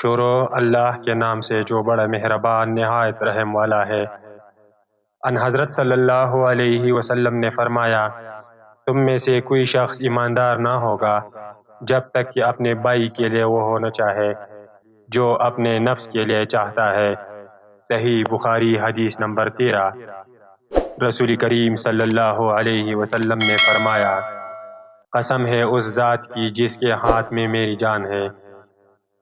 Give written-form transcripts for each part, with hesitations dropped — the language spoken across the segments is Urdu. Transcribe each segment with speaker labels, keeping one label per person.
Speaker 1: شروع اللہ کے نام سے جو بڑا مہربان نہایت رحم والا ہے۔ ان حضرت صلی اللہ علیہ وسلم نے فرمایا، تم میں سے کوئی شخص ایماندار نہ ہوگا جب تک کہ اپنے بھائی کے لیے وہ ہونا چاہے جو اپنے نفس کے لیے چاہتا ہے۔ صحیح بخاری حدیث نمبر 13۔ رسول کریم صلی اللہ علیہ وسلم نے فرمایا، قسم ہے اس ذات کی جس کے ہاتھ میں میری جان ہے،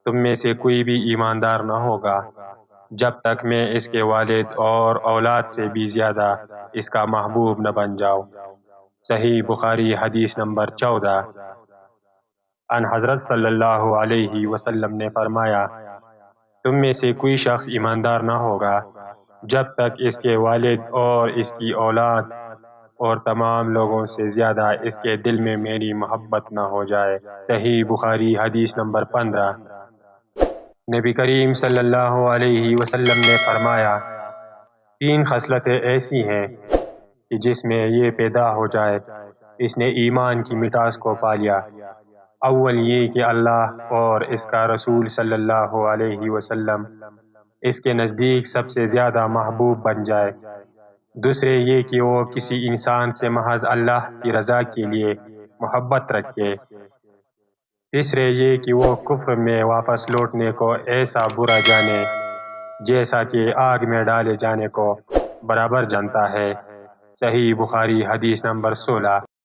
Speaker 1: تم میں سے کوئی بھی ایماندار نہ ہوگا جب تک میں اس کے والد اور اولاد سے بھی زیادہ اس کا محبوب نہ بن جاؤں۔ صحیح بخاری حدیث نمبر 14۔ ان حضرت صلی اللہ علیہ وسلم نے فرمایا، تم میں سے کوئی شخص ایماندار نہ ہوگا جب تک اس کے والد اور اس کی اولاد اور تمام لوگوں سے زیادہ اس کے دل میں میری محبت نہ ہو جائے۔ صحیح بخاری حدیث نمبر 15۔ نبی کریم صلی اللہ علیہ وسلم نے فرمایا، 3 خصلتیں ایسی ہیں کہ جس میں یہ پیدا ہو جائے اس نے ایمان کی مٹاس کو پا لیا۔ اول یہ کہ اللہ اور اس کا رسول صلی اللہ علیہ وسلم اس کے نزدیک سب سے زیادہ محبوب بن جائے۔ دوسرے یہ کہ وہ کسی انسان سے محض اللہ کی رضا کے لیے محبت رکھے۔ تیسرے یہ کہ وہ کفر میں واپس لوٹنے کو ایسا برا جانے جیسا کہ آگ میں ڈالے جانے کو برابر جانتا ہے۔ صحیح بخاری حدیث نمبر 16۔